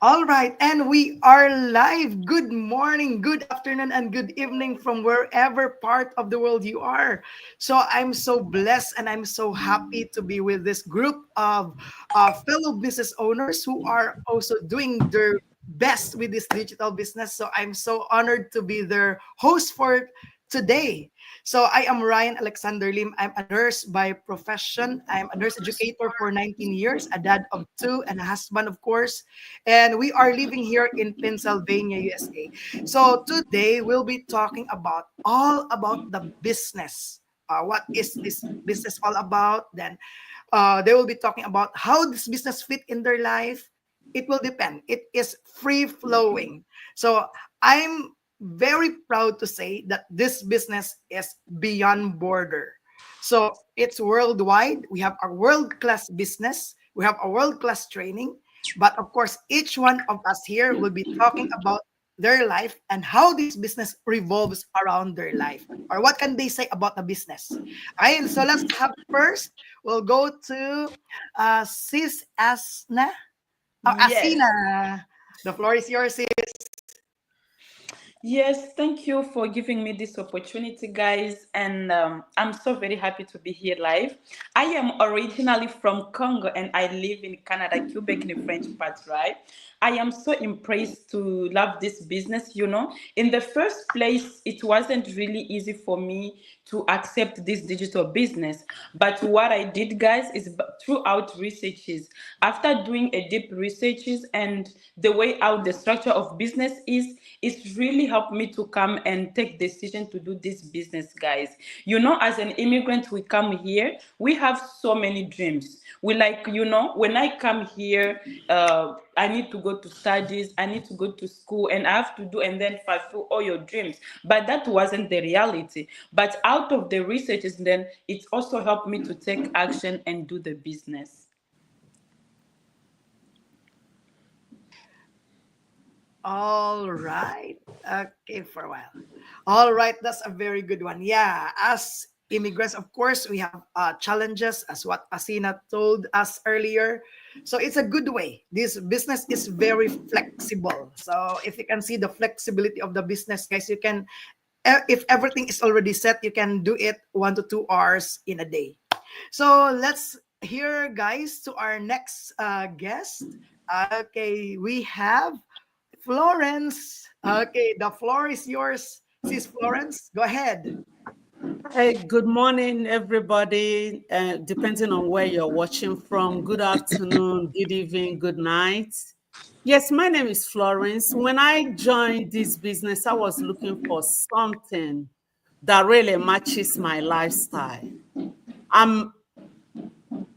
All right, and we are live. Good morning, good afternoon, and good evening from wherever part of the world you are. So I'm so blessed and I'm so happy to be with this group of fellow business owners who are also doing their best with this digital business. So I'm so honored to be their host for today. So I am Ryan Alexander Lim. I'm a nurse by profession. I'm a nurse educator for 19 years, a dad of two, and a husband, of course, and we are living here in Pennsylvania, USA. So today we'll be talking about all about the business. What is this business all about? Then they will be talking about how this business fit in their life. It will depend. It is free flowing. So I'm very proud to say that this business is beyond border. So it's worldwide. We have a world class business. We have a world class training. But of course, each one of us here will be talking about their life and how this business revolves around their life, or what can they say about the business. Okay, so let's have first. We'll go to Sis Asna. Oh, Yes. Asina. The floor is yours, sis. Yes, thank you for giving me this opportunity, guys. And I'm so very happy to be here live. I am originally from Congo and I live in Canada, Quebec, in the French part, right? I am so impressed to love this business. In the first place, it wasn't really easy for me to accept this digital business. But what I did, guys, is throughout researches, after doing a deep researches and the way out the structure of business is, it's really helped me to come and take decision to do this business, guys. As an immigrant, we come here, we have so many dreams. We like, when I come here, I need to go to studies, I need to go to school, and I have to do and then fulfill all your dreams. But that wasn't the reality. But out of the researches, then it also helped me to take action and do the business. All right. Okay, for a while. All right, that's a very good one. Yeah, as immigrants, of course, we have challenges, as what Asina told us earlier. So it's a good way. This business is very flexible. So if you can see the flexibility of the business, guys, you can, if everything is already set, you can do it 1 to 2 hours in a day. So let's hear, guys, to our next guest. Okay, we have Florence. Okay, the floor is yours, Sis Florence. Go ahead. Hey, good morning, everybody. Depending on where you're watching from, good afternoon, good evening, good night. Yes, my name is Florence. When I joined this business, I was looking for something that really matches my lifestyle. I'm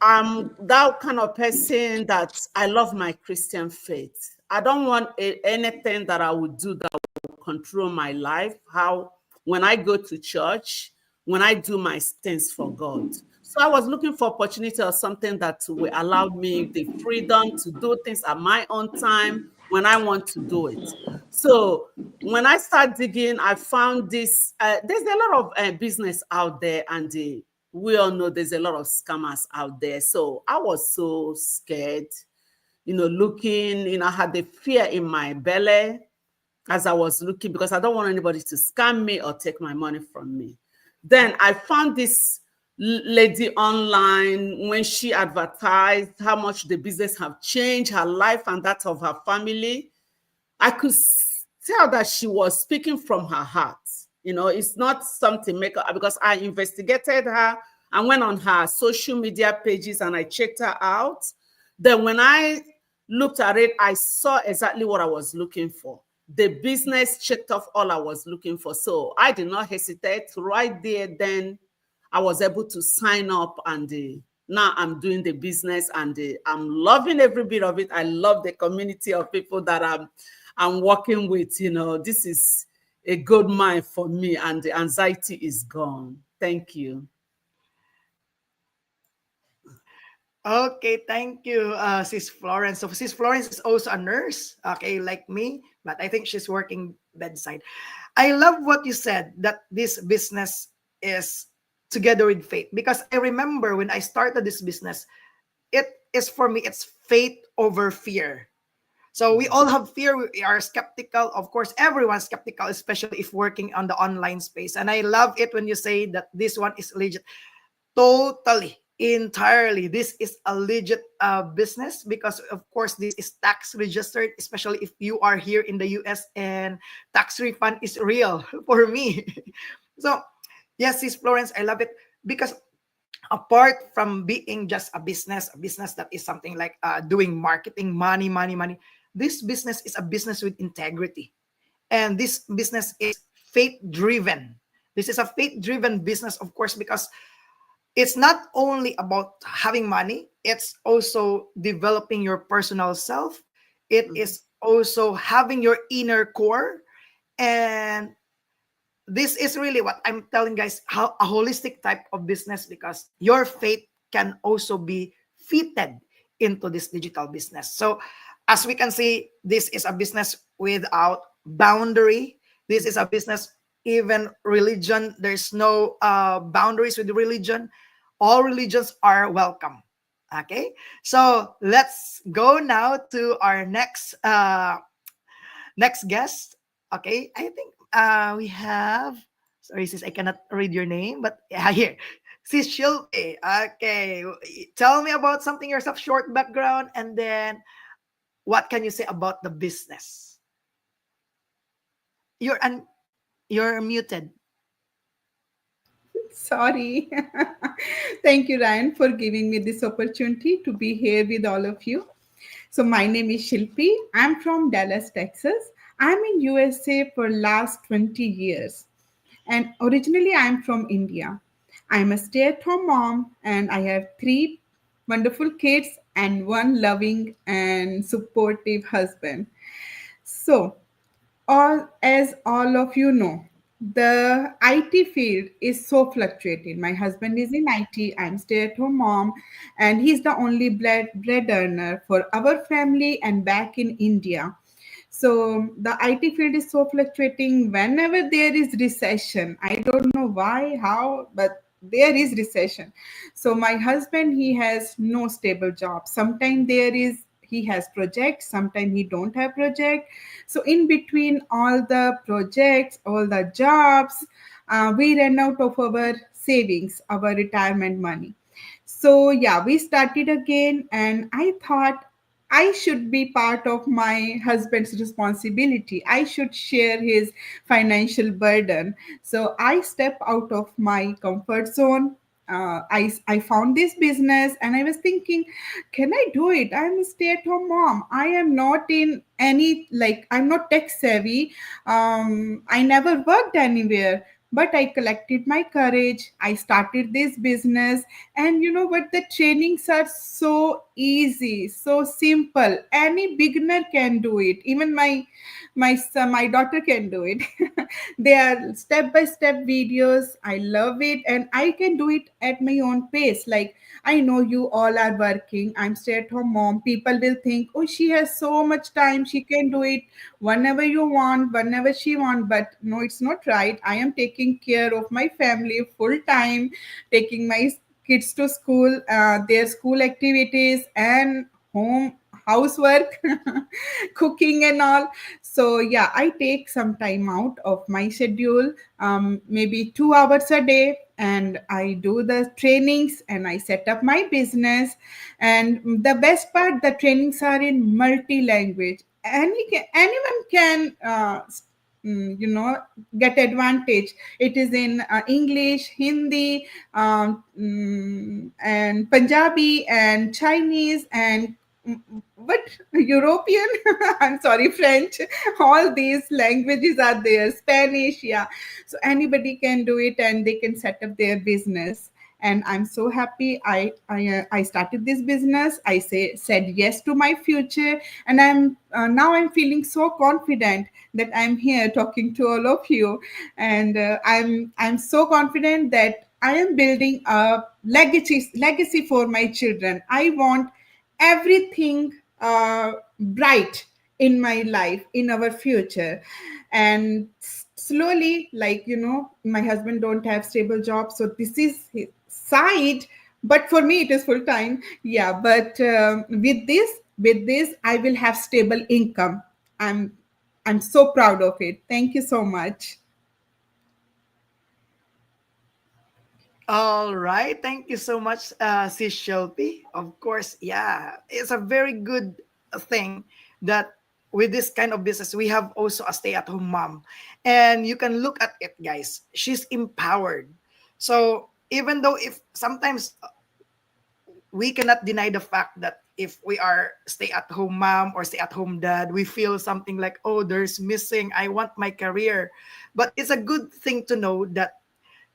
I'm that kind of person that I love my Christian faith. I don't want anything that I would do that will control my life. How when I go to church, when I do my things for God. So I was looking for opportunity or something that will allow me the freedom to do things at my own time when I want to do it. So when I start digging, I found this. There's a lot of business out there, and we all know there's a lot of scammers out there. So I was so scared, looking, I had the fear in my belly as I was looking because I don't want anybody to scam me or take my money from me. Then I found this lady online when she advertised how much the business have changed her life and that of her family. I could tell that she was speaking from her heart. It's not something make up because I investigated her and went on her social media pages and I checked her out. Then when I looked at it, I saw exactly what I was looking for. The business checked off all I was looking for. So I did not hesitate. Right there, then I was able to sign up and now I'm doing the business and I'm loving every bit of it. I love the community of people that I'm working with. This is a good mind for me and the anxiety is gone. Thank you. Okay, thank you, Sis Florence. So Sis Florence is also a nurse, okay, like me, but I think she's working bedside. I love what you said that this business is together with faith because I remember when I started this business, it is for me, it's faith over fear. So we all have fear. We are skeptical. Of course, everyone's skeptical, especially if working on the online space. And I love it when you say that this one is legit. Totally, entirely. This is a legit business because, of course, this is tax registered, especially if you are here in the US and tax refund is real for me. So, yes, Sis Florence, I love it because apart from being just a business that is something like doing marketing, money, this business is a business with integrity. And this business is faith driven. This is a faith driven business, of course, because it's not only about having money, it's also developing your personal self. It Mhm. is also having your inner core. And this is really what I'm telling guys, how a holistic type of business, because your faith can also be fitted into this digital business. So as we can see, this is a business without boundary. This is a business, even religion, there's no boundaries with religion. All religions are welcome. Okay, so let's go now to our next guest. Okay, I think we have. Sorry, sis, I cannot read your name, but yeah, here, sis Shilpe. Okay, tell me about something yourself, short background, and then what can you say about the business? You're you're muted. Sorry. Thank you, Ryan, for giving me this opportunity to be here with all of you. So my name is Shilpi. I'm from Dallas, Texas. I'm in USA for last 20 years. And originally I'm from India. I'm a stay-at-home mom and I have three wonderful kids and one loving and supportive husband. So all of you know, the IT field is so fluctuating. My husband is in IT, I'm stay-at-home mom, and he's the only bread earner for our family and back in India. So the IT field is so fluctuating. Whenever there is recession, I don't know why, how, but there is recession. So my husband, he has no stable job. Sometimes there is he has projects, sometimes he don't have project. So in between all the projects, all the jobs, we ran out of our savings, our retirement money. So yeah, we started again, and I thought I should be part of my husband's responsibility. I should share his financial burden. So I step out of my comfort zone. I found this business and I was thinking, can I do it? I'm a stay at home mom. I am not in any, like, I'm not tech savvy. I never worked anywhere. But I collected my courage. I started this business, and you know what? The trainings are so easy, so simple. Any beginner can do it. Even my son, my daughter can do it. They are step by step videos. I love it, and I can do it at my own pace. Like, I know you all are working. I'm stay at home mom. People will think, oh, she has so much time. She can do it whenever you want, whenever she want. But no, it's not right. I am taking care of my family full time, taking my kids to school, their school activities and home housework, cooking and all. So yeah, I take some time out of my schedule, maybe 2 hours a day, and I do the trainings and I set up my business. And the best part, the trainings are in multi-language. Anyone can you know, get advantage. It is in English, Hindi, and Punjabi and Chinese and but European, I'm sorry, French, all these languages are there, Spanish, yeah. So anybody can do it and they can set up their business. And I'm so happy. I started this business. I said yes to my future, and I'm now I'm feeling so confident that I'm here talking to all of you, and I'm so confident that I am building a legacy for my children. I want everything bright in my life, in our future. And slowly, like, you know, my husband don't have stable job, so this is his side, but for me it is full time. Yeah, but with this With this, I will have stable income. I'm I'm so proud of it. Thank you so much. All right. Thank you so much, Sis Shelby. Of course, yeah, it's a very good thing that with this kind of business, we have also a stay at home mom. And you can look at it, guys. She's empowered. So even though if sometimes we cannot deny the fact that if we are stay at home mom or stay at home dad, we feel something like, oh, there's missing, I want my career. But it's a good thing to know that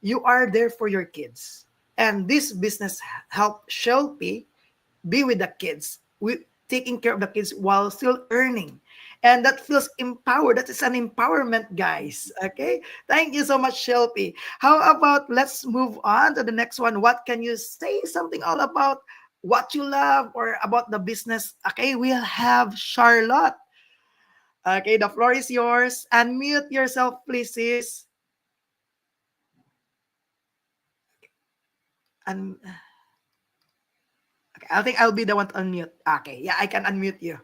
you are there for your kids. And this business help Shelby be with the kids, with taking care of the kids while still earning. And that feels empowered. That is an empowerment, guys. Okay. Thank you so much, Shelby. How about let's move on to the next one? What can you say something all about what you love or about the business? Okay, we'll have Charlotte. Okay, the floor is yours. Unmute yourself, please, sis. And okay, I think I'll be the one to unmute. Okay, yeah, I can unmute you.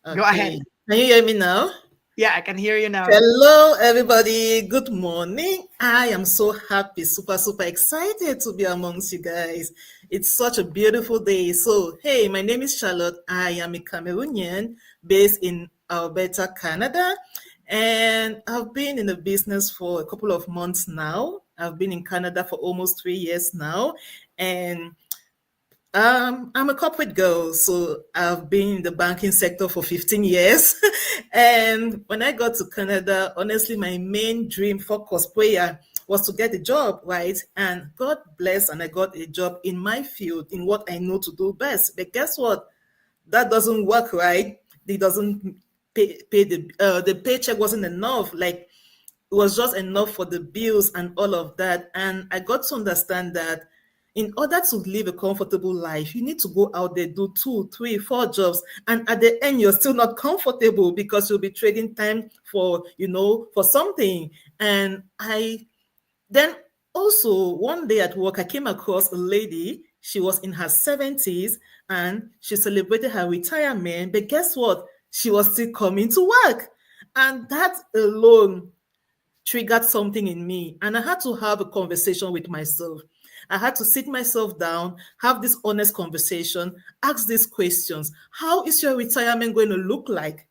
Go ahead. Okay. Can you hear me now? Yeah, I can hear you now. Hello, everybody. Good morning. I am so happy, super excited to be amongst you guys. It's such a beautiful day. So, hey, my name is Charlotte. I am a Cameroonian based in Alberta, Canada. And I've been in the business for a couple of months now. I've been in Canada for almost 3 years now. And I'm a corporate girl, so I've been in the banking sector for 15 years. And when I got to Canada, honestly, my main dream, focus, prayer was to get a job, right? And God bless, and I got a job in my field, in what I know to do best. But guess what? That doesn't work, right? It doesn't pay the paycheck wasn't enough. Like, it was just enough for the bills and all of that. And I got to understand that in order to live a comfortable life, you need to go out there, do 2, 3, 4 jobs. And at the end, you're still not comfortable because you'll be trading time for something. And I then also one day at work, I came across a lady. She was in her 70s and she celebrated her retirement. But guess what? She was still coming to work. And that alone triggered something in me, and I had to have a conversation with myself. I had to sit myself down, have this honest conversation, ask these questions. How is your retirement going to look like?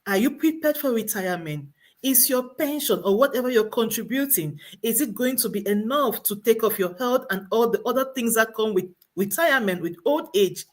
Are you prepared for retirement? Is your pension or whatever you're contributing, is it going to be enough to take off your health and all the other things that come with retirement, with old age?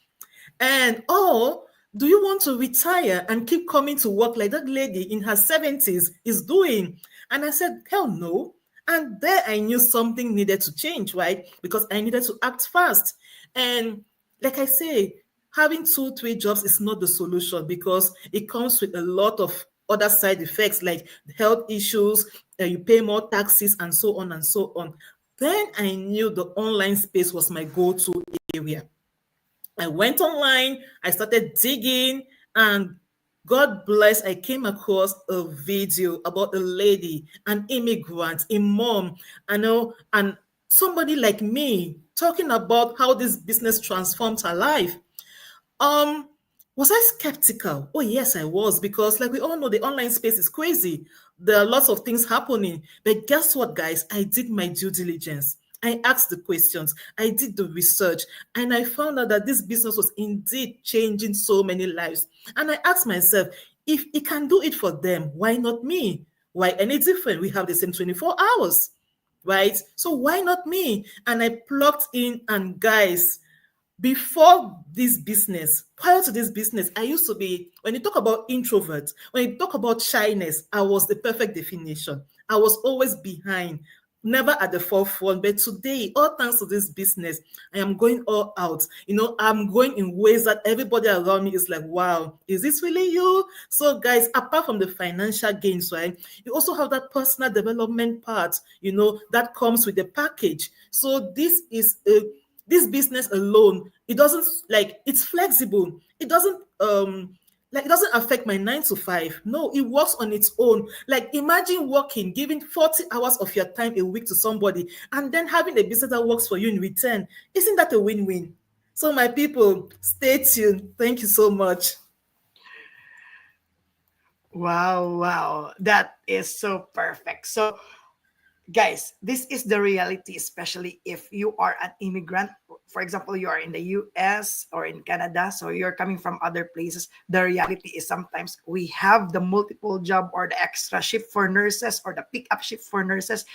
And do you want to retire and keep coming to work like that lady in her 70s is doing? And I said, hell no. And there I knew something needed to change, right? Because I needed to act fast. And like I say, having 2, 3 jobs is not the solution because it comes with a lot of other side effects like health issues, you pay more taxes, and so on and so on. Then I knew the online space was my go-to area. I went online, I started digging, and God bless, I came across a video about a lady, an immigrant, a mom, and somebody like me talking about how this business transformed her life. Um, was I skeptical? Oh, yes, I was, because like we all know, the online space is crazy. There are lots of things happening. But guess what, guys? I did my due diligence. I asked the questions, I did the research, and I found out that this business was indeed changing so many lives. And I asked myself, if it can do it for them, why not me? Why any different? We have the same 24 hours, right? So why not me? And I plugged in, and guys, before this business, prior to this business, I used to be, when you talk about introvert, when you talk about shyness, I was the perfect definition. I was always behind, never at the forefront. But today, all thanks to this business, I am going all out. I'm going in ways that everybody around me is like, wow, is this really you? So guys, apart from the financial gains, right, you also have that personal development part, that comes with the package. So this business alone, it doesn't, like, it's flexible. It doesn't it doesn't affect my 9 to 5. No, it works on its own. Like, imagine working, giving 40 hours of your time a week to somebody, and then having a business that works for you in return. Isn't that a win-win? So my people, stay tuned. Thank you so much. Wow, wow. That is so perfect. So, guys, this is the reality, especially if you are an immigrant. For example, you are in the US or in Canada, so you're coming from other places. The reality is sometimes we have the multiple job or the extra shift for nurses or the pickup shift for nurses.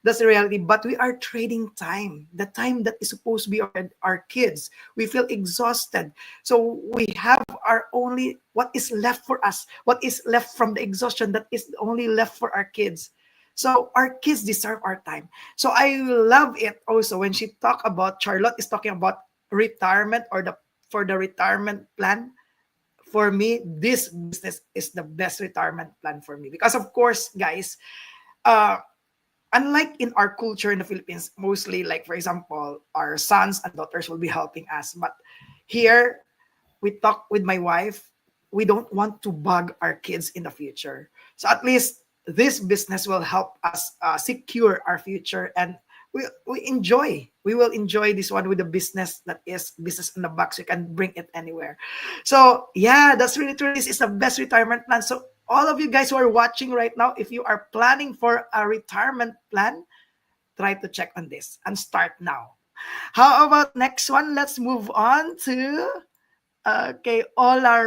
That's the reality. But we are trading time, the time that is supposed to be our kids. We feel exhausted. So we have our only, what is left for us, what is left from the exhaustion that is only left for our kids. So our kids deserve our time. So I love it also when she talk about, Charlotte is talking about retirement or the for the retirement plan. For me, this business is the best retirement plan for me because of course, guys, uh unlike in our culture in the Philippines, mostly like for example, our sons and daughters will be helping us. But here we talk with my wife, we don't want to bug our kids in the future. So at least this business will help us secure our future, and we will enjoy this one with the business that is business in the box. You can bring it anywhere. So yeah, that's really true. This is the best retirement plan. So all of you guys who are watching right now, if you are planning for a retirement plan, try to check on this and start now. How about next one? Let's move on to okay, Ola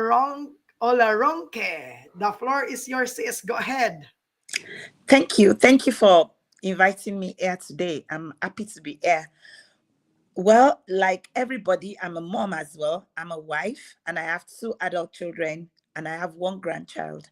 Ronke. The floor is yours, sis. Go ahead. Thank you. Thank you for inviting me here today. I'm happy to be here. Well, like everybody, I'm a mom as well. I'm a wife and I have two adult children and I have one grandchild.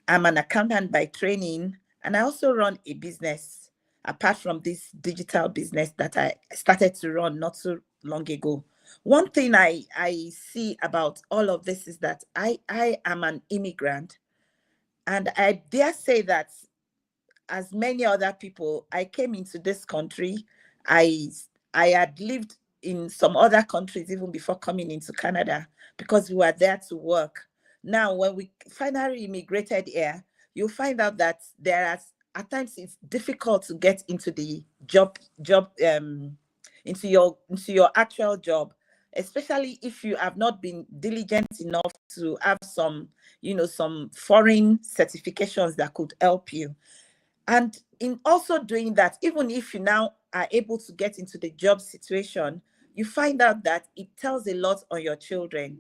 I'm an accountant by training and I also run a business apart from this digital business that I started to run not so long ago. One thing I see about all of this is that I am an immigrant and I dare say that as many other people, I came into this country. I I had lived in some other countries even before coming into Canada because we were there to work. Now, when we finally immigrated here, you'll find out that there are at times it's difficult to get into the job into your actual job, especially if you have not been diligent enough to have some some foreign certifications that could help you. And in also doing that, even if you now are able to get into the job situation, you find out that it tells a lot on your children.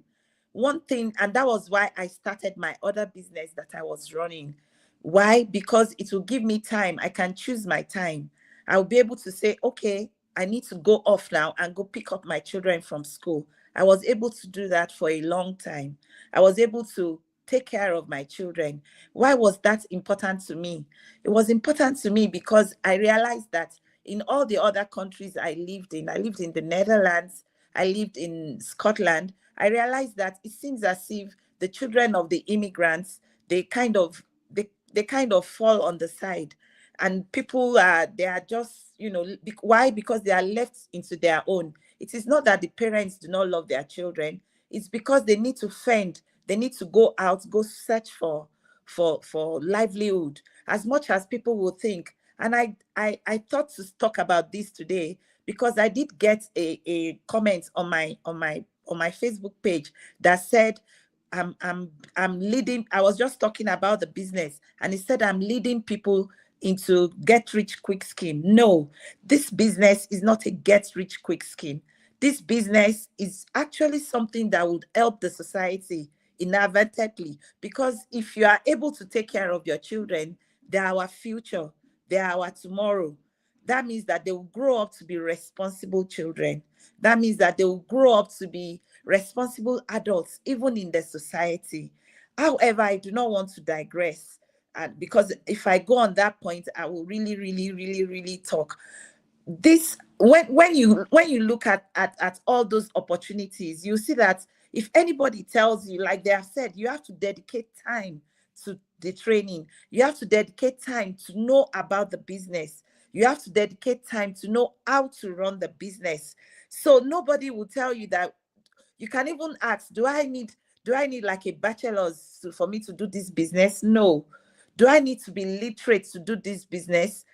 One thing, and that was why I started my other business that I was running. Why? Because it will give me time. I can choose my time. I'll be able to say, okay, I need to go off now and go pick up my children from school. I was able to do that for a long time. I was able to take care of my children. Why was that important to me? It was important to me because I realized that in all the other countries I lived in the Netherlands, I lived in Scotland, I realized that it seems as if the children of the immigrants, they kind of they kind of fall on the side. And people are they are just, why? Because they are left into their own. It is not that the parents do not love their children. It's because they need to fend. They need to go out, go search for livelihood, as much as people will think. And I thought to talk about this today because I did get a comment on my Facebook page that said I'm leading. I was just talking about the business, and it said I'm leading people into get rich quick scheme. No, this business is not a get rich quick scheme. This business is actually something that would help the society inadvertently, because if you are able to take care of your children, they're our future, they're our tomorrow. That means that they will grow up to be responsible children. That means that they will grow up to be responsible adults, even in the society. However, I do not want to digress, because if I go on that point, I will really, really, really, really talk. This when you look at all those opportunities, you see that if anybody tells you, like they have said, you have to dedicate time to the training, you have to dedicate time to know about the business, you have to dedicate time to know how to run the business. So nobody will tell you that. You can even ask, do I need like a bachelor's for me to do this business? No. Do I need to be literate to do this business?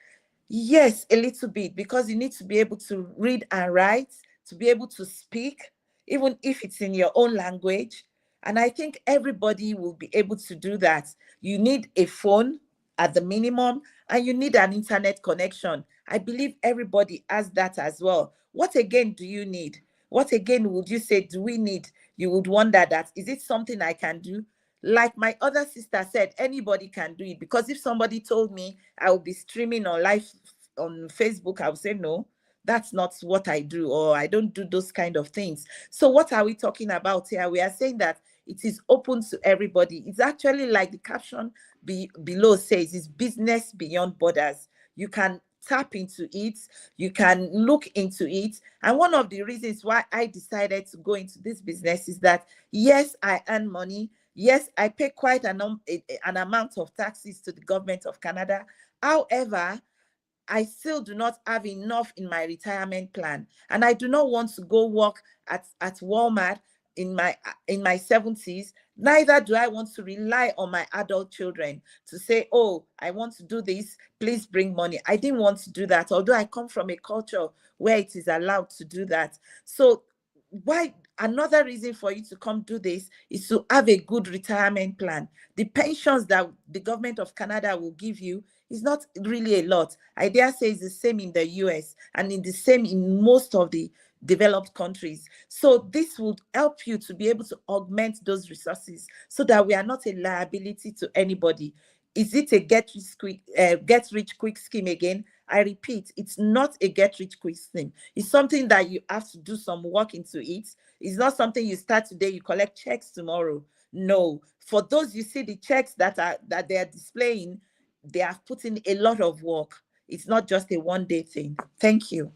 Yes, a little bit, because you need to be able to read and write. to be able to speak, even if it's in your own language. And I think everybody will be able to do that. You need a phone at the minimum, and you need an internet connection. I believe everybody has that as well. What again do you need? What again would you say do we need? You would wonder that, is it something I can do? Like my other sister said, anybody can do it. Because if somebody told me I will be streaming on live on Facebook, I would say no, that's not what I do, or I don't do those kind of things. So what are we talking about here? We are saying that it is open to everybody. It's actually like the caption below says, it's business beyond borders. You can tap into it, you can look into it. And one of the reasons why I decided to go into this business is that, yes, I earn money. Yes, I pay quite an amount of taxes to the government of Canada. However, I still do not have enough in my retirement plan, and I do not want to go work at Walmart in my 70s. Neither do I want to rely on my adult children to say, oh, I want to do this, please bring money. I didn't want to do that, although I come from a culture where it is allowed to do that. So why another reason for you to come do this is to have a good retirement plan. The pensions that the government of Canada will give you is not really a lot. I dare say it's the same in the US and in the same in most of the developed countries. So this would help you to be able to augment those resources so that we are not a liability to anybody. Is it a get rich quick scheme again? I repeat, it's not a get rich quick scheme. It's something that you have to do some work into it. It's not something you start today, you collect checks tomorrow. No, for those you see the checks that they are displaying, they have put in a lot of work. It's not just a one-day thing. Thank you.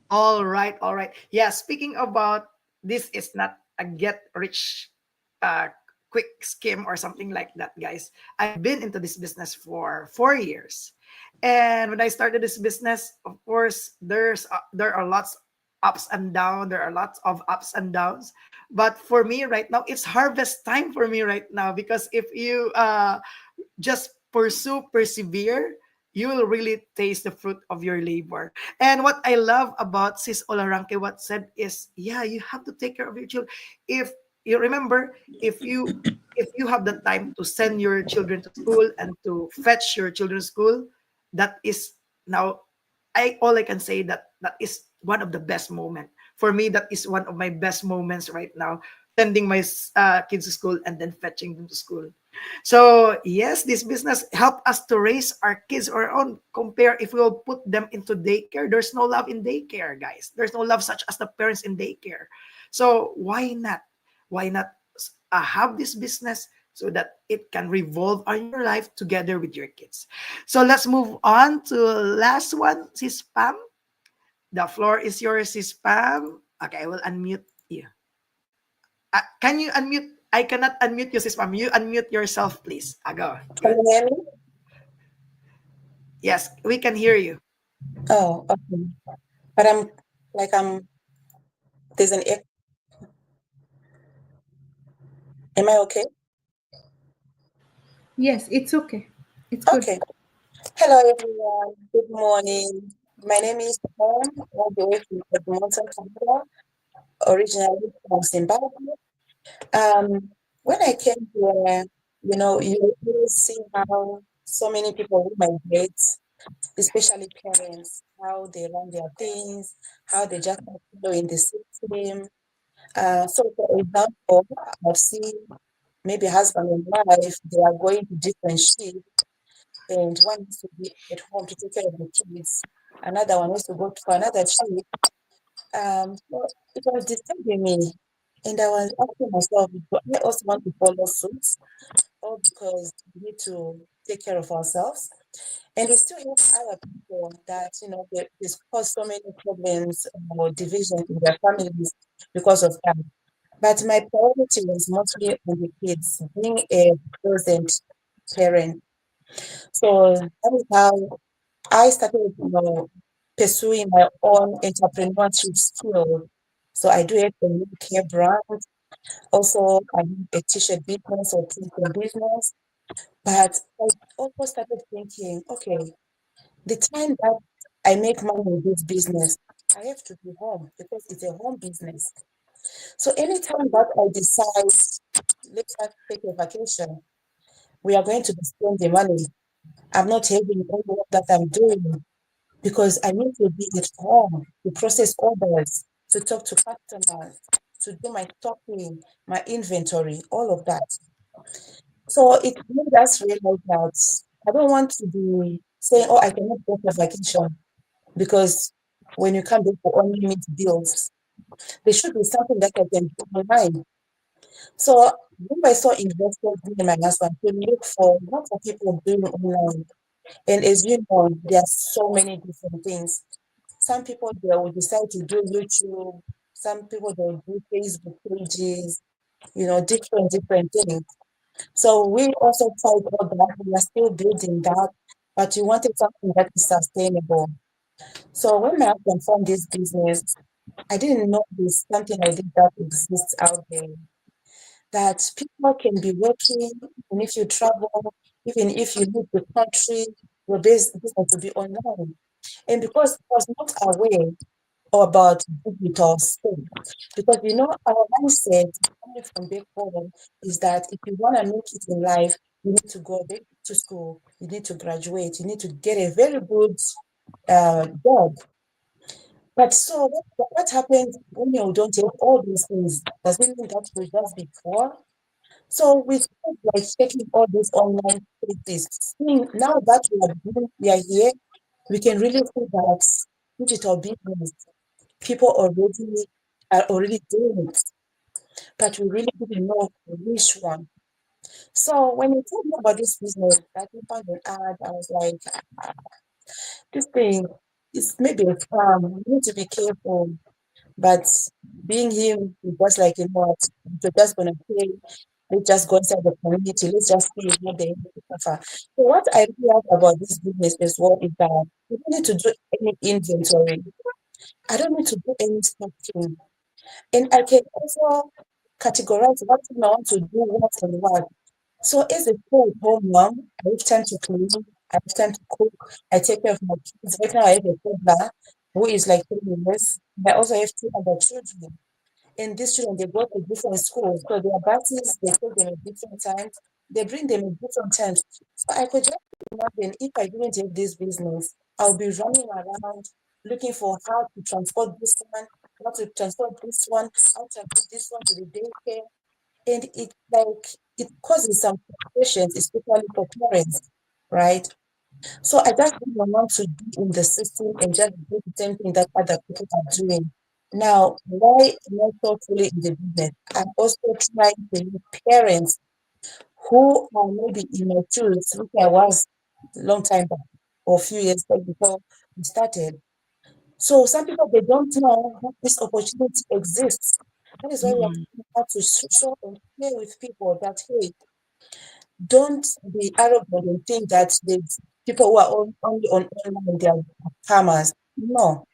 All right, all right. Yeah, speaking about this is not a get rich uh quick scheme or something like that, guys. I've been into this business for 4 years. And when I started this business, of course, there are lots ups and down, there are lots of ups and downs. But for me right now, it's harvest time for me right now, because if you just pursue, persevere, you will really taste the fruit of your labor. And what I love about Sis Olaranke, what said is, yeah, you have to take care of your children. If you remember, if you have the time to send your children to school and to fetch your children to school, that is now, I all I can say that that is one of the best moment for me. That is one of my best moments right now, sending my kids to school and then fetching them to school. So yes, this business help us to raise our kids our own. Compare if we will put them into daycare, there's no love in daycare, guys. There's no love such as the parents in daycare. So why not? Why not have this business so that it can revolve on your life together with your kids? So let's move on to last one, Sis Pam. The floor is yours, Sis Pam. Okay, I will unmute you. Can you unmute? I cannot unmute you, Sis Pam. You unmute yourself, please. Go. Can Good. you hear me? Yes, we can hear you. Oh, okay. But I'm like there's an echo. Am I okay? Yes, it's okay. It's good. Okay. Hello everyone. Good morning. My name is Tom, all the way from Edmonton, Canada, originally from Zimbabwe. When I came here, you really see how so many people migrate, especially parents, how they run their things, how they just follow in the system. So, for example, I've seen maybe husband and wife, they are going to different shifts, and one needs to be at home to take care of the kids, another one needs to go to another shift. So it was disturbing me, and I was asking myself, do I also want to follow suit, or because we need to take care of ourselves? And we still have other people that, there's caused so many problems or division in their families because of that. But my priority was mostly on the kids, being a present parent. So that is how I started, pursuing my own entrepreneurship skill. So I do have a new care brand. Also, I have a t-shirt business or t-shirt business. But I also started thinking, okay, the time that I make money in this business, I have to be home because it's a home business. So anytime that I decide, let's take a vacation, we are going to be spending money. I'm not having all the work that I'm doing because I need to be at home to process orders, to talk to customers, to do my stocking, my inventory, all of that. So it made us realize that I don't want to be saying, oh, I cannot go for vacation because when you come back for only meet bills, there should be something that I can do online. So when I saw investors, me and my husband, to look for what are people doing online. And as you know, there are so many different things. Some people they will decide to do YouTube, some people they will do Facebook pages, different things. So we also tried all that. We are still building that, but we wanted something that is sustainable. So when my husband found this business, I didn't know there's something like this that exists out there. That people can be working, even if you travel, even if you leave the country, your business will be online. And because I was not aware about digital space, because our mindset coming from back home is that if you want to make it in life, you need to go back to school, you need to graduate, you need to get a very good job. But so what happens when you don't have all these things? Does it mean that you just be poor? So we started like checking all these online places. Seeing now that we are here, we can really see that digital business people are already doing it, but we really didn't know which one. So when you told me about this business, I found an ad. I was like, this thing is maybe a scam. We need to be careful. But being him, he was like, what? You're just gonna pay. Let's just go inside the community. Let's just see what they offer. So what I really like about this business as well is that you don't need to do any inventory. I don't need to do any stocking. And I can also categorize what thing I want to do, what and what. So as a stay-at-home mom, I have time to clean, I have time to cook, I take care of my kids. Right now I have a toddler who is like 3 years. I also have two other children. And these children, they go to different schools. So their buses, they take them at different times. They bring them at different times. So I could just imagine if I didn't have this business, I'll be running around looking for how to transport this one, how to transport this one, how to put this one to the daycare. And it causes some frustrations, especially for parents, right? So I just don't want to be in the system and just do the same thing that other people are doing. Now, why am I so fully in the business? I'm also trying to help parents who are maybe in my shoes, which I was a long time back, or a few years back before we started. So some people they don't know that this opportunity exists. That is why we are to show and share with people that hey, don't be arrogant and think that there's people who are only on online, they are farmers. No,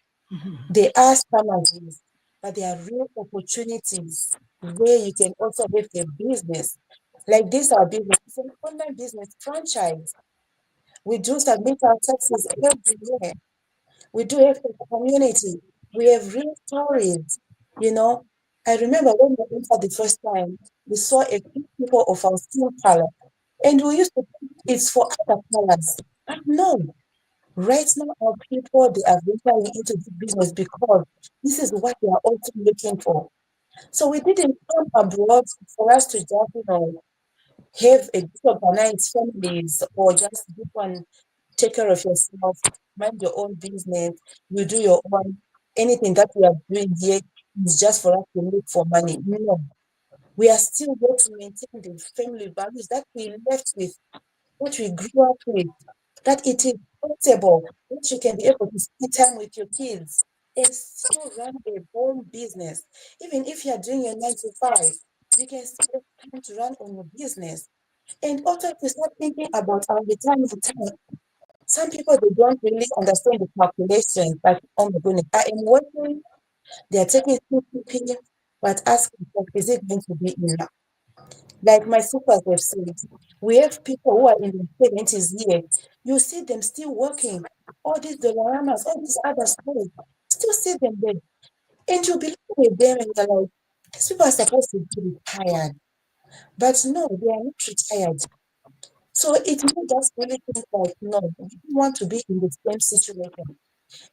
they are scammers, but there are real opportunities where you can also have a business. Like this, our business, it's an online business franchise. We do submit our taxes every year. We do have a community. We have real stories. You know, I remember when we entered the first time, we saw a few people of our skin color, and we used to think it's for other colors. But no, right now our people they are venturing into this business because this is what they are also looking for. So we didn't come abroad for us to just have a disorganized families or just this one take care of yourself, mind your own business, you do your own. Anything that we are doing here is just for us to look for money. No, we are still going to maintain the family values that we left with, what we grew up with, that it is possible, that you can be able to spend time with your kids and still run a home business. Even if you are doing your 9 to 5, you can still have time to run on your business. And also, if you start thinking about our retirement time, some people they don't really understand the calculations. Like, oh my goodness, I am working, they are taking CPP, but asking, is it going to be enough? Like my sisters have said, We have people who are in their 70s here. You see them still working. All these Doloramas, all these other schools, still see them there. And you'll be looking at them and you're like, these people are supposed to be retired. But no, they are not retired. So it made us really think like, no, we don't want to be in the same situation.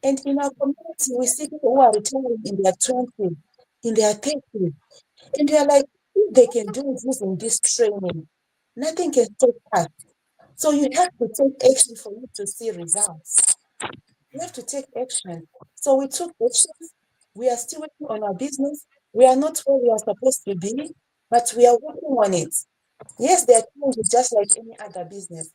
And in our community, we see people who are retiring in their 20s, in their 30s. And they are like, if they can do this in this training, nothing can stop us. So you have to take action for you to see results. You have to take action. So we took actions. We are still working on our business. We are not where we are supposed to be, but we are working on it. Yes, there are challenges just like any other business,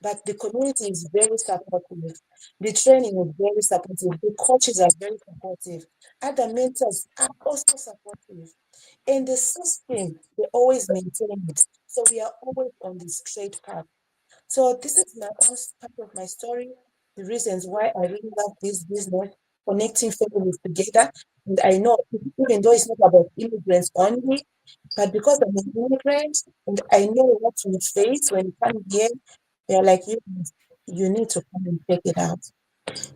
but the community is very supportive. The training is very supportive. The coaches are very supportive. Other mentors are also supportive. And the system, they always maintain it. So we are always on the straight path. So this is my own part of my story, the reasons why I really love this business, connecting families together. And I know, even though it's not about immigrants only, but because I'm an immigrant and I know what we face when we come here, they're like, you need to come and check it out.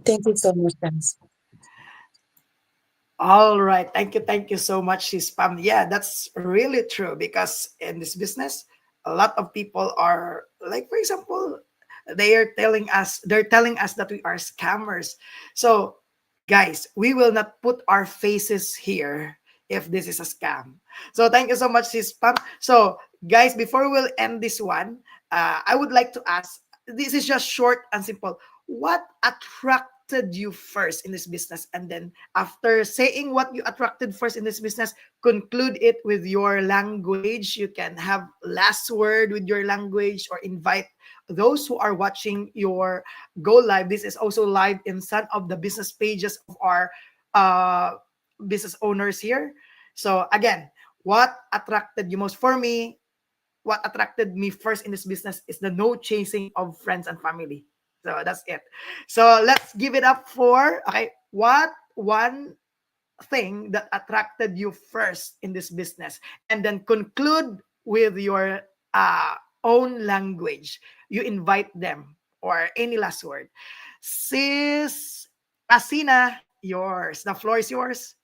Thank you so much, guys. All right. Thank you so much, Sis Pam. Yeah, that's really true because in this business, a lot of people are like, for example, they're telling us that we are scammers. So, guys, we will not put our faces here if this is a scam. So, thank you so much, Sis Pam. So, guys, before we'll end this one, I would like to ask. This is just short and simple. What attracted you first in this business, and then after saying what you attracted first in this business, conclude it with your language. You can have last word with your language or invite those who are watching your go live. This is also live in some of the business pages of our uh, business owners here. So again, what attracted you most? For me, what attracted me first in this business is the no chasing of friends and family. So that's it. So let's give it up for, okay, what one thing that attracted you first in this business, and then conclude with your uh, own language. You invite them or any last word. Sis Asina, yours. The floor is yours.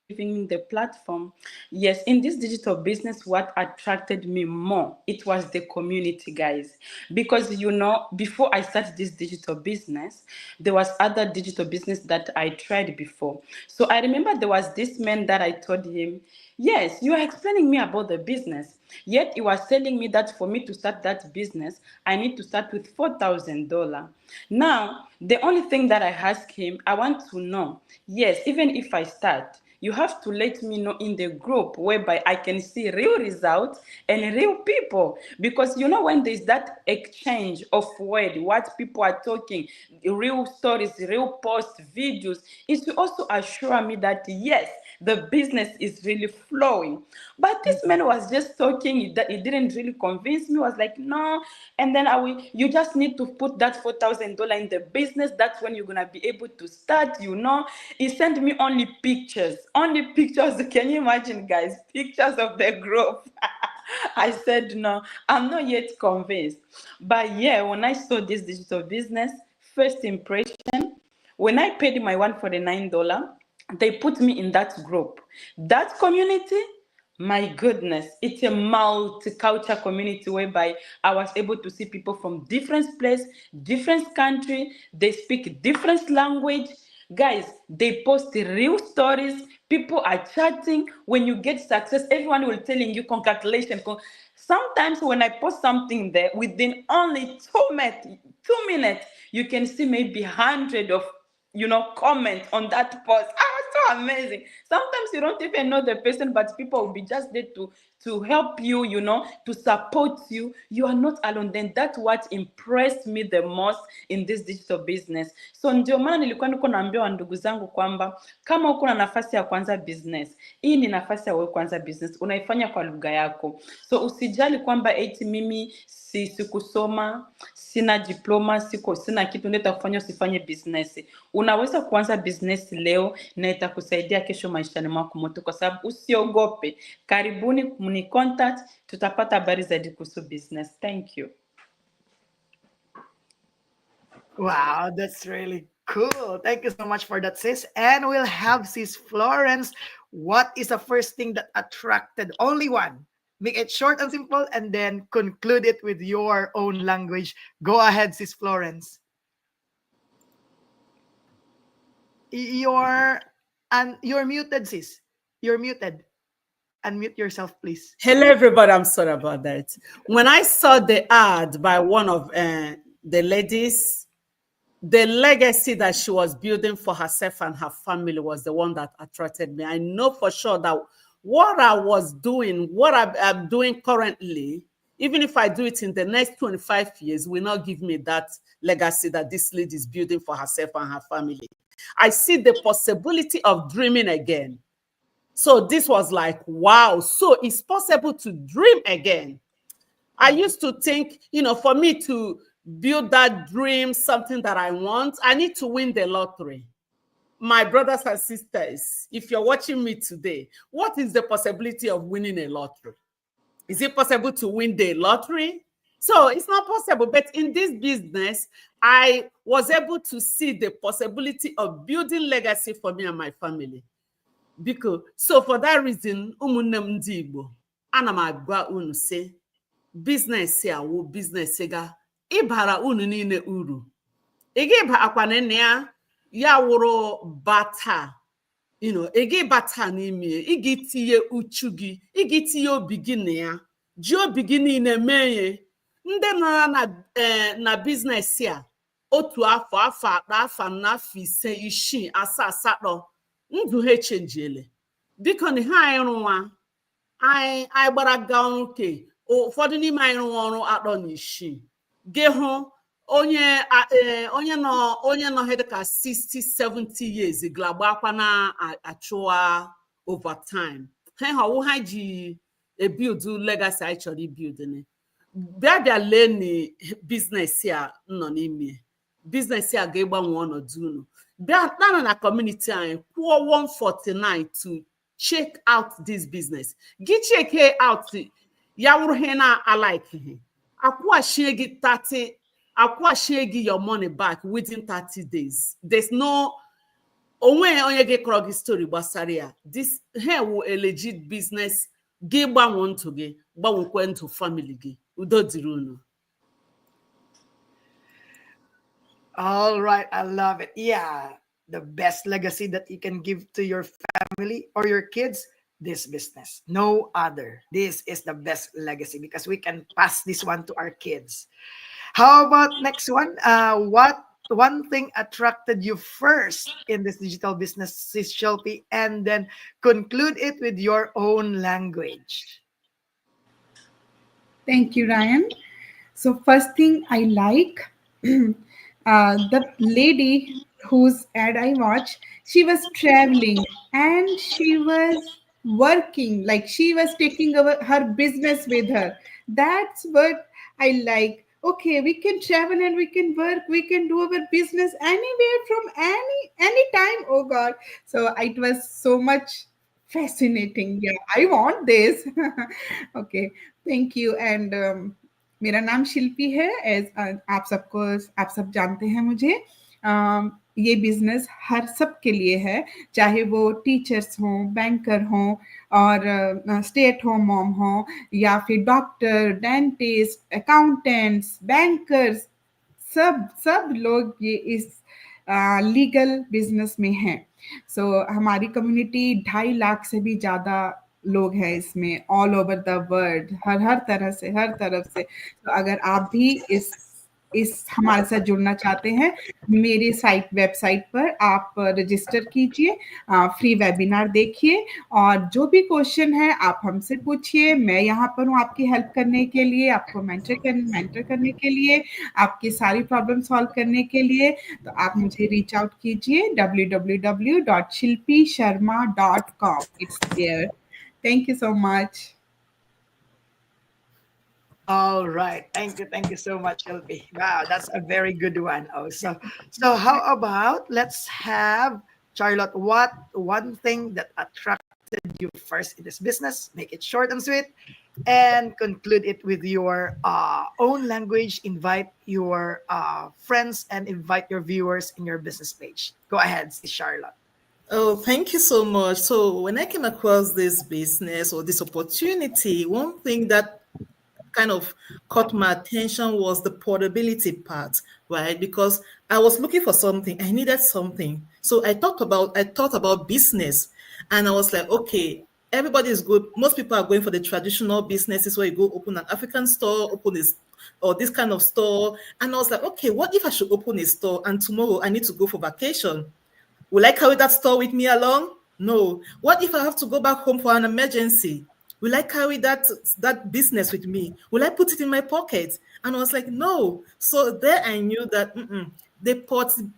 Giving me the platform. Yes, in this digital business, what attracted me more, it was the community, guys. Because before I started this digital business, there was other digital business that I tried before. So I remember there was this man that I told him, yes, you are explaining me about the business. Yet he was telling me that for me to start that business, I need to start with $4,000. Now, the only thing that I asked him, I want to know, yes, even if I start, you have to let me know in the group whereby I can see real results and real people. Because when there's that exchange of word, what people are talking, real stories, real posts, videos, it will also assure me that yes, the business is really flowing. But this man was just talking, that it didn't really convince me. I was like, no. And then you just need to put that $4,000 in the business. That's when you're gonna be able to start. He sent me only pictures. Only pictures. Can you imagine, guys? Pictures of the group. I said, no, I'm not yet convinced. But yeah, when I saw this digital business, first impression, when I paid my $149, they put me in that group. That community, my goodness, it's a multicultural community whereby I was able to see people from different places, different country. They speak different language. Guys, they post real stories. People are chatting. When you get success, everyone will telling you congratulations. Sometimes when I post something there, within only 2 minutes, you can see maybe 100 of comment on that post. So amazing. Sometimes you don't even know the person, but people will be just there to help you, to support you. You are not alone. Then that's what impressed me the most in this digital business. So ndio maana nilikuwa niko naambia ndugu zangu kwamba kama uko na nafasi ya kwanza business, hii ni nafasi ya wewe kwanza business, unaifanya kwa lugha yako. So usijali kwamba eti mimi sikusoma, sina diploma, sina kitu ndio kufanya usifanye business. Unaweza kuanza business leo na itakusaidia kesho maishani mwako mote, kwa sababu usiogope. Karibuni mni contact, tutapata habari zaidi kuhusu business. Thank you. Wow, that's really cool. Thank you so much for that, sis. And we'll have sis Florence. What is the first thing that attracted? Only one. Make it short and simple, and then conclude it with your own language. Go ahead, sis Florence. You're and you're muted, sis. You're muted. Unmute yourself, please. Hello, everybody. I'm sorry about that. When I saw the ad by one of the ladies, the legacy that she was building for herself and her family was the one that attracted me. I know for sure that what I was doing, what I'm doing currently, even if I do it in the next 25 years, will not give me that legacy that this lady is building for herself and her family. I see the possibility of dreaming again. So this was like, wow, so it's possible to dream again. I used to think, for me to build that dream, something that I want, I need to win the lottery. My brothers and sisters, if you're watching me today, what is the possibility of winning a lottery? Is it possible to win the lottery? So it's not possible. But in this business, I was able to see the possibility of building legacy for me and my family. Because so for that reason, ụmụnne m ndị Igbo, ana m agwa unu sị, business a wụ business ga ịbara unu niile uru. Ị ga akwa nne ya wụrụ bata, ị ga bata n'ime, ị ga tinye uchu gị, ị ga tinye obi gị na ya, ji obi gị niile mee ndị nọ na business a otu afọ atọ afọ anọ afọ ise isii asaa asatọ ndụ ha echenjiele. Biko na ha anyị rụwa anyị gbara ga ọrụ ke ụfọdụ n'ime anyị rụwa ọrụ atọ na isii gị hụ onye nọ he dịka 60 70 years glagbakwa na achụwa overtime. Ha họwụ ha ji ebuild legacy anyị chọrọ ibuild ni. Bịa lee na business a nọ n'ime. Business a ga-egbanwe ọnọdụ unu. Bịa na community anyị kwụọ 149 to check out this business. Gị check out ya wụrụ he na alike he. Akwụghachie gị 30, akwụghachie gị your money back within 30 days. There's no onwe onye gị kọrọ gị story gbasara ya. This here will a legit business. Gị gbanwe ndụ gị, gbanwekwe ndụ family gị. Udo dịrị unu. All right, I love it. Yeah, the best legacy that you can give to your family or your kids, this business. No other. This is the best legacy because we can pass this one to our kids. How about next one? What one thing attracted you first in this digital business, Sis Shelby, and then conclude it with your own language? Thank you, Ryan. So first thing I like, the lady whose ad I watched, she was traveling and she was working, like she was taking over her business with her. That's what I like. Okay, we can travel and we can work, we can do our business anywhere from any time. Oh God. So it was so much fascinating. Yeah, I want this. Okay, thank you. And मेरा नाम शिल्पी है. As आप सब जानते हैं मुझे. ये business हर सब के लिए है, चाहे वो टीचर्स हों, बैंकर हों और स्टे एट होम मॉम हों या फिर डॉक्टर, डेंटिस्ट, अकाउंटेंट्स, बैंकर्स, सब लोग ये इस लीगल बिजनेस में हैं. सो हमारी कम्युनिटी 2.5 लाख से भी ज़्यादा लोग हैं इसमें, ऑल ओवर द वर्ल्ड, हर तरफ से. तो अगर आप भी इस हमारे साथ जुड़ना चाहते हैं, मेरे वेबसाइट पर आप रजिस्टर कीजिए, फ्री वेबिनार देखिए और जो भी क्वेश्चन है आप हमसे पूछिए. मैं यहाँ पर हूँ आपकी हेल्प करने के लिए, आपको मेंटर करने के लिए, आपकी सारी प्रॉब्लम सॉल्व करने के लिए. तो आप मुझे रीच आउट कीजिए www.shilpisharma.com. It's there. Thank you so much. All right. Thank you so much, LP. Wow, that's a very good one also. So how about let's have Charlotte, what one thing that attracted you first in this business? Make it short and sweet, and conclude it with your own language. Invite your friends and invite your viewers in your business page. Go ahead, see Charlotte. Oh, thank you so much. So, when I came across this business or this opportunity, one thing that kind of caught my attention was the portability part, right? Because I was looking for something, I needed something. So I thought about business, and I was like, okay, everybody is good. Most people are going for the traditional businesses where you go open an African store, open this or this kind of store. And I was like, okay, what if I should open a store and tomorrow I need to go for vacation? Will I carry that store with me along? No. What if I have to go back home for an emergency? Will I carry that business with me? Will I put it in my pocket? And I was like, no. So there I knew that the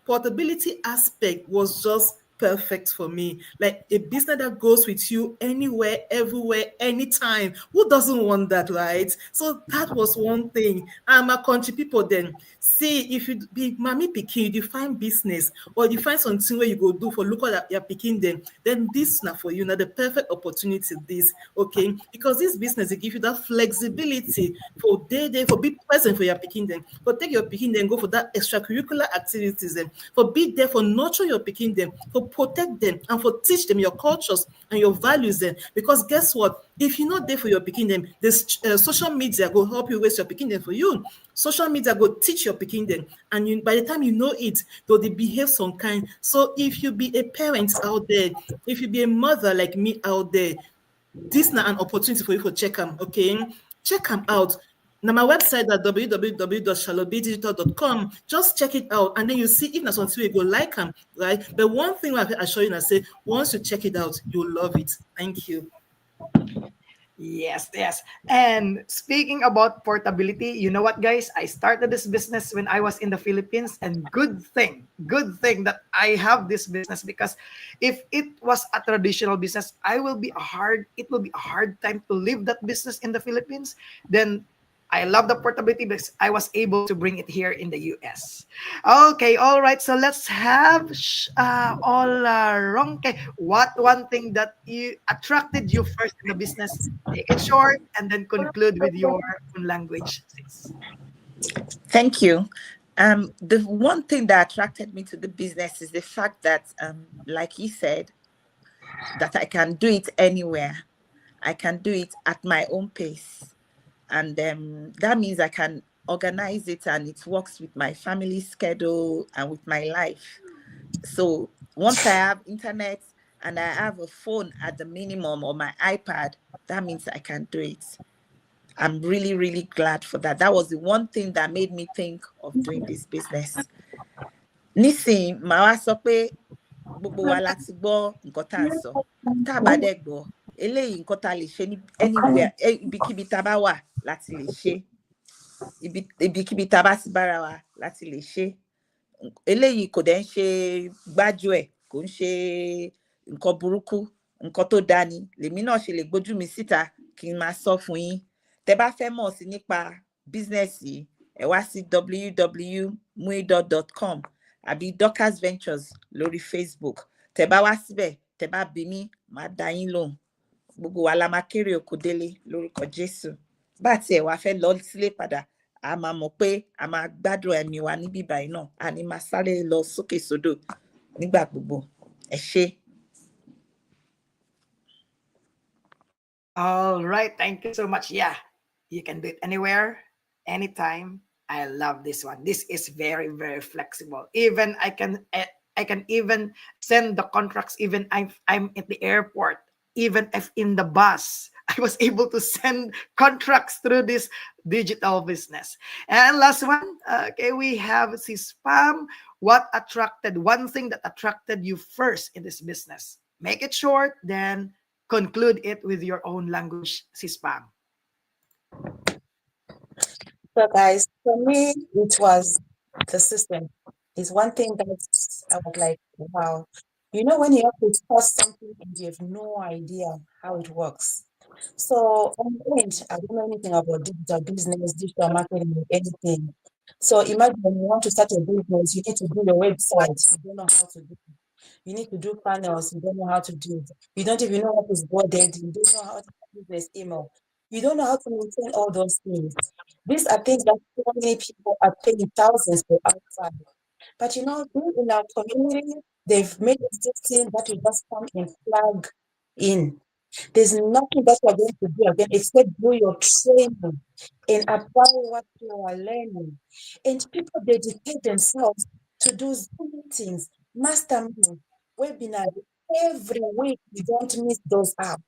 portability aspect was just perfect for me. Like a business that goes with you anywhere, everywhere, anytime. Who doesn't want that, right? So that was one thing. I'm a country people then. See, if you be mommy picking, you find business or you find something where you go do for local that you're picking them, then this now for you, now the perfect opportunity this, okay? Because this business, they give you that flexibility for day, for be present for your picking them, for take your picking them, go for that extracurricular activities, and for be there for nurture your picking them, for protect them, and for teach them your cultures and your values then. Because guess what? If you're not there for your picking them, this social media will help you raise your picking them for you. Social media go teach your picking them, and by the time you know it, though they behave some kind. So if you be a parent out there, if you be a mother like me out there, this now an opportunity for you to check them. Okay, check them out. Now my website at www.charlotteBdigital.com. Just check it out, and then you see if there's something you go like them, right? But one thing I show you, and I say once you check it out, you'll love it. Thank you. Yes, yes. And speaking about portability, you know what, guys? I started this business when I was in the Philippines, and good thing that I have this business, because if it was a traditional business, it will be a hard time to leave that business in the Philippines. Then I love the portability because I was able to bring it here in the US. Okay, all right. So let's have all Ronke. What one thing that you attracted you first in the business? Take it short and then conclude with your own language, sis. Thank you. The one thing that attracted me to the business is the fact that, like he said, that I can do it anywhere. I can do it at my own pace. And that means I can organize it and it works with my family schedule and with my life. So once I have internet and I have a phone at the minimum or my iPad, that means I can do it. I'm really, really glad for that. That was the one thing that made me think of doing this business. Nísìnyí, màá wá sọ pé gbogbo wa láti gbọ́ nǹkan tá à ń sọ. Tá a bá dẹ̀ gbọ́, eléyìí nǹkan tá a lè ṣe ní anywhere, ibikíbi tá a bá wà láti lè ṣe. Ibikíbi tá a bá ti bára wa láti lè ṣe. Eléyìí kò dẹ̀ ń ṣe gbájú ẹ̀, kò ń ṣe nǹkan burúkú, nǹkan tó dáa ni. Lèmi náà ṣe lè gbójú mi síta kí n máa sọ fún yín. Tẹ́ bá fẹ́ mọ̀ sí nípa bísínẹ́sì, ẹ wá sí www.muidot.com àbí Dorcas Ventures lórí Facebook. Tẹ́ bá wá síbẹ̀, tẹ́ bá bi mí, màá dá yín lóhùn. Gbogbo wa la máa kéré oko délé lórúkọ Jésù. Bá tiẹ̀ wá fẹ́ lọ sílé padà, a máa mọ̀ pé a máa gbádùn ẹ̀mí wa níbí báyìí náà. A ní máa sáré lọ sókè sódò nígbà gbogbo. Ẹ ṣé. All right, thank you so much. Yeah, you can do it anywhere, anytime. I love this one. This is very, very flexible. Even I can even send the contracts even if I'm at the airport, even if in the bus. I was able to send contracts through this digital business. And last one, okay, we have spam. What attracted one thing that attracted you first in this business? Make it short, then conclude it with your own language, spam. So, guys, for me, it was the system. It's one thing that I was like, wow. You know, when you have to start something and you have no idea how it works. So, on the end, I don't know anything about digital business, digital marketing, anything. So, imagine when you want to start a business, you need to do your website. You don't know how to do it. You need to do funnels. You don't know how to do it. You don't even know what is boarded. You don't know how to use this email. You don't know how to maintain all those things. These are things that so many people are paying thousands for outside. But being in our community, they've made a system that you just come and plug in. There's nothing that you're going to do again except do your training and apply what you are learning. And people dedicate themselves to do Zoom meetings, masterminds, webinars every week. You don't miss those out.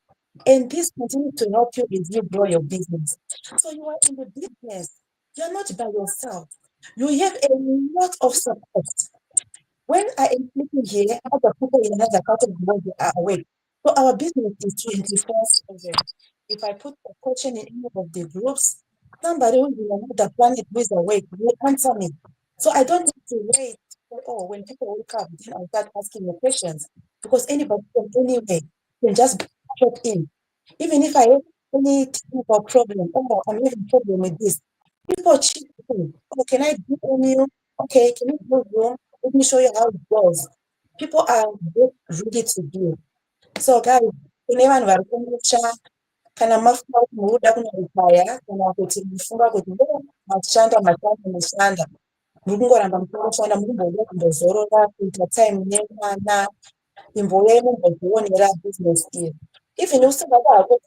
And this continues to help you as you grow your business. So you are in the business. You're not by yourself. You have a lot of support. When I am speaking here, other people in another part of the world are awake. So our business is 24/7. If I put a question in any of the groups, somebody who is in another planet who is awake will answer me. So I don't need to wait for, oh, when people wake up, then I'll start asking the questions. Because anybody from anywhere can just drop in. Even if I have any technical problem, oh, I'm having problem with this. People cheat me. Oh, can I do on you? Okay, can you do Zoom? Let me show you how it goes. People are ready to do. So guys, kune vanhu vari kumusha kana mafunga kuti muruda kunoritaya kana kuti mufunga kuti mashanda muri kungoramba muchinoshanda muri kumboda kumbozorora kuita time nemwana imbouyai mumbozvionera business iyi even usingada hako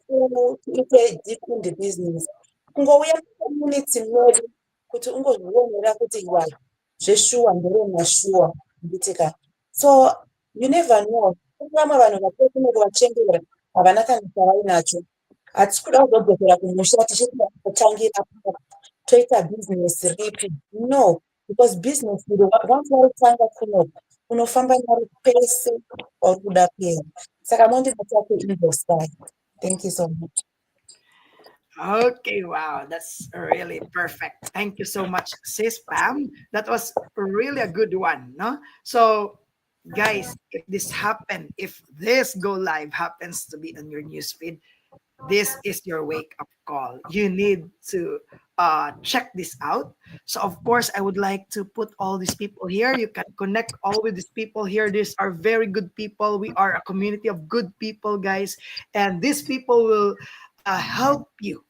kuite deep in the business kungouya community mwedu kuti ungozvionera kuti wai zveshuwa nderemashuwa kuitika so you never know kune vamwe vanhu vatoi kune kuvachembera havana kana chavainacho hatisi kuda kuzodzokera kumusha tichikuda kutangira toita business ripi no because business once waritanga kuno unofamba naro pese pauri kuda kuenda saka mondinatake indostai. Thank you so much. Okay, wow, that's really perfect. Thank you so much, sis Pam. That was really a good one, no? So, guys, if this happen, if this go live happens to be on your newsfeed, this is your wake up call. You need to check this out. So, of course, I would like to put all these people here. You can connect all with these people here. These are very good people. We are a community of good people, guys, and these people will help you,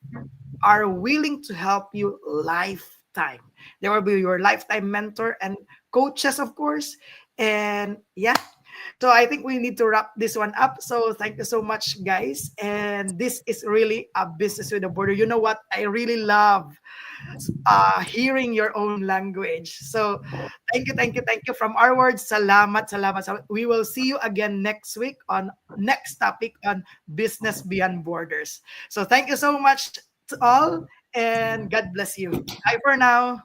are willing to help you lifetime. They will be your lifetime mentor and coaches, of course. And yeah, so I think we need to wrap this one up. So thank you so much, guys. And this is really a business with a border. You know what? I really love hearing your own language. So thank you. From our words, salamat, salamat, salamat. We will see you again next week on next topic on business beyond borders. So thank you so much to all, and God bless you. Bye for now.